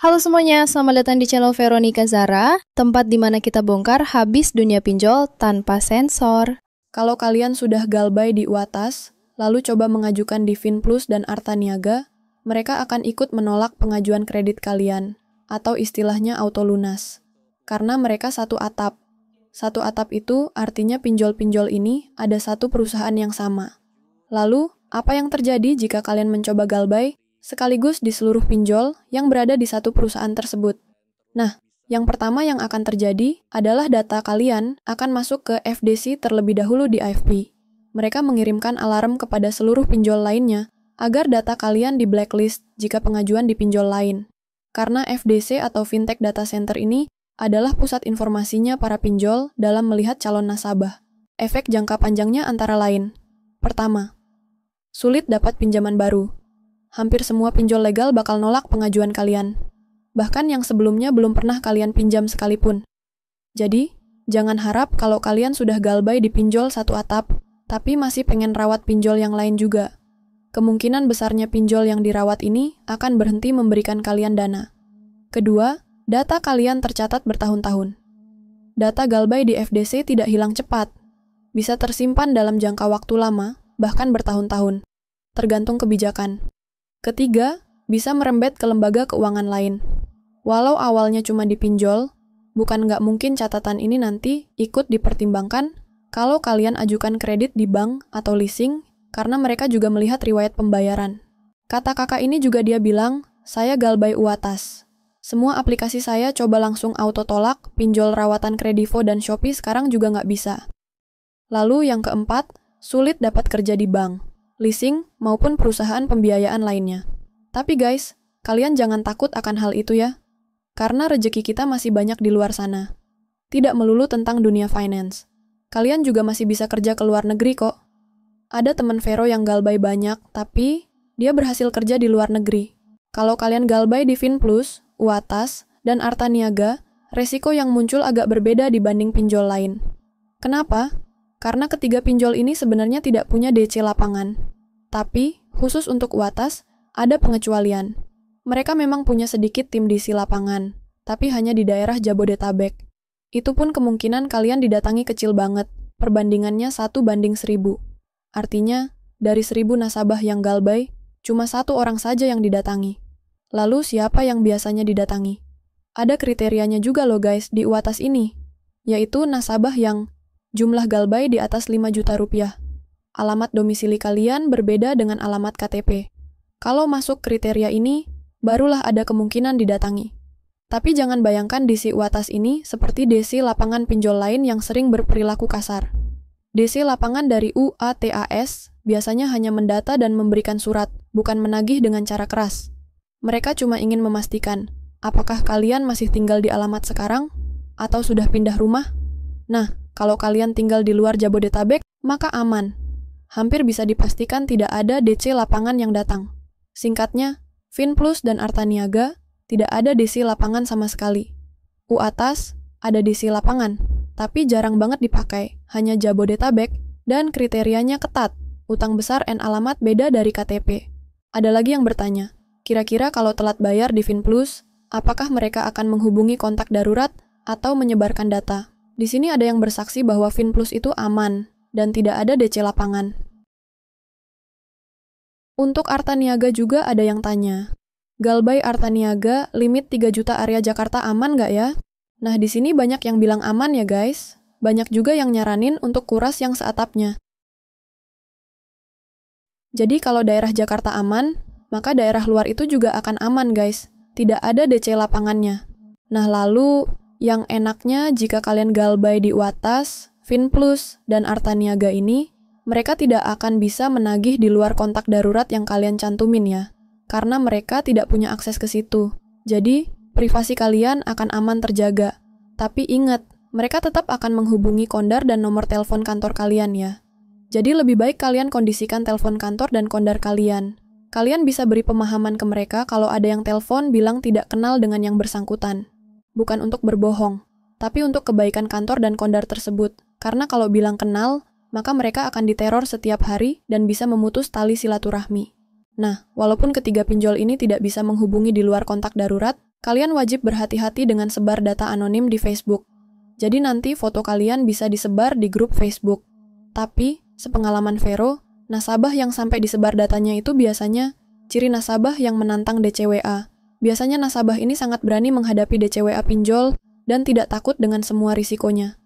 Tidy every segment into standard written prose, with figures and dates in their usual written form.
Halo semuanya, selamat datang di channel Veronica Zara, tempat di mana kita bongkar habis dunia pinjol tanpa sensor. Kalau kalian sudah galbay di UATAS, lalu coba mengajukan di Finplus dan Arta Niaga, mereka akan ikut menolak pengajuan kredit kalian, atau istilahnya auto lunas. Karena mereka satu atap. Satu atap itu artinya pinjol-pinjol ini ada satu perusahaan yang sama. Lalu, apa yang terjadi jika kalian mencoba galbay sekaligus di seluruh pinjol yang berada di satu perusahaan tersebut? Nah, yang pertama yang akan terjadi adalah data kalian akan masuk ke FDC terlebih dahulu di AFP. Mereka mengirimkan alarm kepada seluruh pinjol lainnya agar data kalian di blacklist jika pengajuan di pinjol lain. Karena FDC atau Fintech Data Center ini adalah pusat informasinya para pinjol dalam melihat calon nasabah. Efek jangka panjangnya antara lain. Pertama, sulit dapat pinjaman baru. Hampir semua pinjol legal bakal nolak pengajuan kalian. Bahkan yang sebelumnya belum pernah kalian pinjam sekalipun. Jadi, jangan harap kalau kalian sudah galbay di pinjol satu atap, tapi masih pengen rawat pinjol yang lain juga. Kemungkinan besarnya pinjol yang dirawat ini akan berhenti memberikan kalian dana. Kedua, data kalian tercatat bertahun-tahun. Data galbay di FDC tidak hilang cepat. Bisa tersimpan dalam jangka waktu lama, bahkan bertahun-tahun. Tergantung kebijakan. Ketiga, bisa merembet ke lembaga keuangan lain. Walau awalnya cuma dipinjol, bukan nggak mungkin catatan ini nanti ikut dipertimbangkan kalau kalian ajukan kredit di bank atau leasing, karena mereka juga melihat riwayat pembayaran. Kata kakak ini juga dia bilang, saya galbay UATAS. Semua aplikasi saya coba langsung auto tolak, pinjol rawatan Kredivo dan Shopee sekarang juga nggak bisa. Lalu yang keempat, sulit dapat kerja di bank, leasing, maupun perusahaan pembiayaan lainnya. Tapi guys, kalian jangan takut akan hal itu ya. Karena rejeki kita masih banyak di luar sana. Tidak melulu tentang dunia finance. Kalian juga masih bisa kerja ke luar negeri kok. Ada teman Vero yang galbay banyak, tapi dia berhasil kerja di luar negeri. Kalau kalian galbay di Finplus, UATAS, dan Arta Niaga, resiko yang muncul agak berbeda dibanding pinjol lain. Kenapa? Karena ketiga pinjol ini sebenarnya tidak punya DC lapangan. Tapi, khusus untuk UATAS, ada pengecualian. Mereka memang punya sedikit tim DC lapangan, tapi hanya di daerah Jabodetabek. Itu pun kemungkinan kalian didatangi kecil banget, perbandingannya 1:1000. Artinya, dari 1000 nasabah yang galbay, cuma 1 orang saja yang didatangi. Lalu siapa yang biasanya didatangi? Ada kriterianya juga loh guys di UATAS ini, yaitu nasabah yang jumlah galbay di atas 5 juta rupiah. Alamat domisili kalian berbeda dengan alamat KTP. Kalau masuk kriteria ini, barulah ada kemungkinan didatangi. Tapi jangan bayangkan DC UATAS ini seperti DC lapangan pinjol lain yang sering berperilaku kasar. DC lapangan dari UATAS biasanya hanya mendata dan memberikan surat, bukan menagih dengan cara keras. Mereka cuma ingin memastikan, apakah kalian masih tinggal di alamat sekarang, atau sudah pindah rumah? Nah, kalau kalian tinggal di luar Jabodetabek, maka aman. Hampir bisa dipastikan tidak ada DC lapangan yang datang. Singkatnya, Finplus dan Arta Niaga tidak ada DC lapangan sama sekali. UATAS ada DC lapangan, tapi jarang banget dipakai, hanya Jabodetabek, dan kriterianya ketat, utang besar dan alamat beda dari KTP. Ada lagi yang bertanya, kira-kira kalau telat bayar di Finplus, apakah mereka akan menghubungi kontak darurat atau menyebarkan data? Di sini ada yang bersaksi bahwa Finplus itu aman, dan tidak ada DC lapangan. Untuk Arta Niaga juga ada yang tanya, galbay Arta Niaga limit 3 juta area Jakarta aman nggak ya? Nah, di sini banyak yang bilang aman ya guys. Banyak juga yang nyaranin untuk kuras yang seatapnya. Jadi kalau daerah Jakarta aman, maka daerah luar itu juga akan aman guys. Tidak ada DC lapangannya. Nah lalu, yang enaknya jika kalian galbay di UATAS, Finplus, dan Arta Niaga ini, mereka tidak akan bisa menagih di luar kontak darurat yang kalian cantumin ya. Karena mereka tidak punya akses ke situ. Jadi, privasi kalian akan aman terjaga. Tapi ingat, mereka tetap akan menghubungi kondar dan nomor telepon kantor kalian ya. Jadi lebih baik kalian kondisikan telepon kantor dan kondar kalian. Kalian bisa beri pemahaman ke mereka kalau ada yang telepon bilang tidak kenal dengan yang bersangkutan. Bukan untuk berbohong, tapi untuk kebaikan kantor dan kondar tersebut. Karena kalau bilang kenal, maka mereka akan diteror setiap hari dan bisa memutus tali silaturahmi. Nah, walaupun ketiga pinjol ini tidak bisa menghubungi di luar kontak darurat, Kalian wajib berhati-hati dengan sebar data anonim di Facebook. Jadi nanti foto kalian bisa disebar di grup Facebook. Tapi, sepengalaman Vero, nasabah yang sampai disebar datanya itu biasanya ciri nasabah yang menantang DCWA. Biasanya nasabah ini sangat berani menghadapi DCWA pinjol dan tidak takut dengan semua risikonya.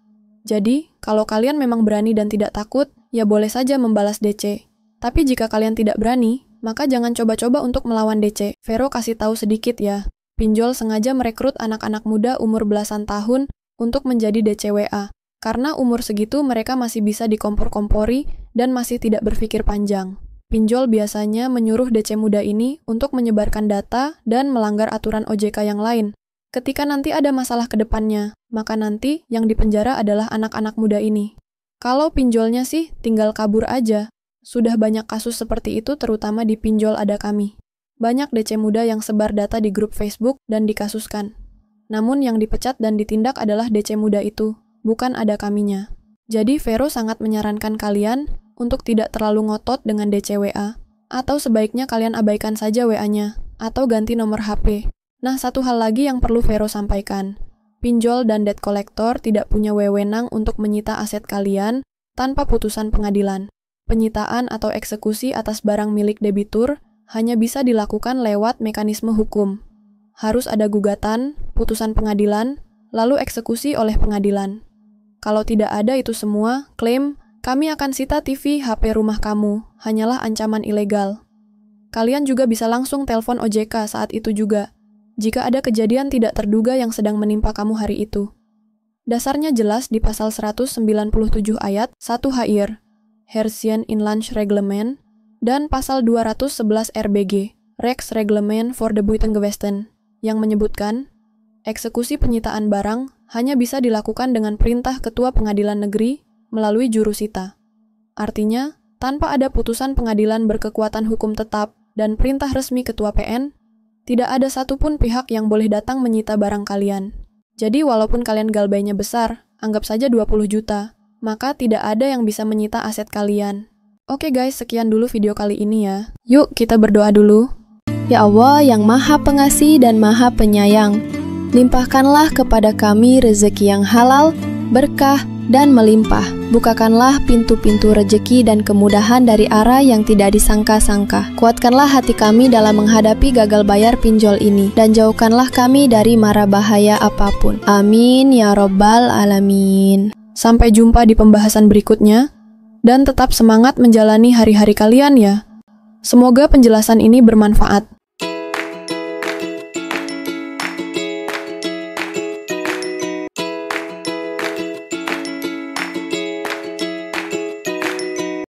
Jadi, kalau kalian memang berani dan tidak takut, ya boleh saja membalas DC. Tapi jika kalian tidak berani, maka jangan coba-coba untuk melawan DC. Vero kasih tahu sedikit ya. Pinjol sengaja merekrut anak-anak muda umur belasan tahun untuk menjadi DCWA. Karena umur segitu mereka masih bisa dikompor-kompori dan masih tidak berpikir panjang. Pinjol biasanya menyuruh DC muda ini untuk menyebarkan data dan melanggar aturan OJK yang lain. Ketika nanti ada masalah ke depannya, maka nanti yang dipenjara adalah anak-anak muda ini. Kalau pinjolnya sih tinggal kabur aja. Sudah banyak kasus seperti itu terutama di Pinjol Ada Kami. Banyak DC muda yang sebar data di grup Facebook dan dikasuskan. Namun yang dipecat dan ditindak adalah DC muda itu, bukan Ada Kaminya. Jadi Vero sangat menyarankan kalian untuk tidak terlalu ngotot dengan DCWA, atau sebaiknya kalian abaikan saja WA-nya, atau ganti nomor HP. Nah, satu hal lagi yang perlu Vero sampaikan. Pinjol dan debt collector tidak punya wewenang untuk menyita aset kalian tanpa putusan pengadilan. Penyitaan atau eksekusi atas barang milik debitur hanya bisa dilakukan lewat mekanisme hukum. Harus ada gugatan, putusan pengadilan, lalu eksekusi oleh pengadilan. Kalau tidak ada itu semua, klaim, kami akan sita TV, HP rumah kamu, hanyalah ancaman ilegal. Kalian juga bisa langsung telepon OJK saat itu juga, jika ada kejadian tidak terduga yang sedang menimpa kamu hari itu. Dasarnya jelas di pasal 197 ayat 1 HIR, Herzian Inlandsreglement, dan pasal 211 RBG, Rechtsreglement for the Buitengewesten, yang menyebutkan, eksekusi penyitaan barang hanya bisa dilakukan dengan perintah Ketua Pengadilan Negeri melalui jurusita. Artinya, tanpa ada putusan pengadilan berkekuatan hukum tetap dan perintah resmi Ketua PN, tidak ada satupun pihak yang boleh datang menyita barang kalian. Jadi walaupun kalian galbainya besar, anggap saja 20 juta, maka tidak ada yang bisa menyita aset kalian. Oke guys, sekian dulu video kali ini ya. Yuk kita berdoa dulu. Ya Allah yang Maha Pengasih dan Maha Penyayang, limpahkanlah kepada kami rezeki yang halal, berkah, dan melimpah. Bukakanlah pintu-pintu rejeki dan kemudahan dari arah yang tidak disangka-sangka. Kuatkanlah hati kami dalam menghadapi gagal bayar pinjol ini, dan jauhkanlah kami dari mara bahaya apapun. Amin ya Rabbal Alamin. Sampai jumpa di pembahasan berikutnya, dan tetap semangat menjalani hari-hari kalian ya. Semoga penjelasan ini bermanfaat.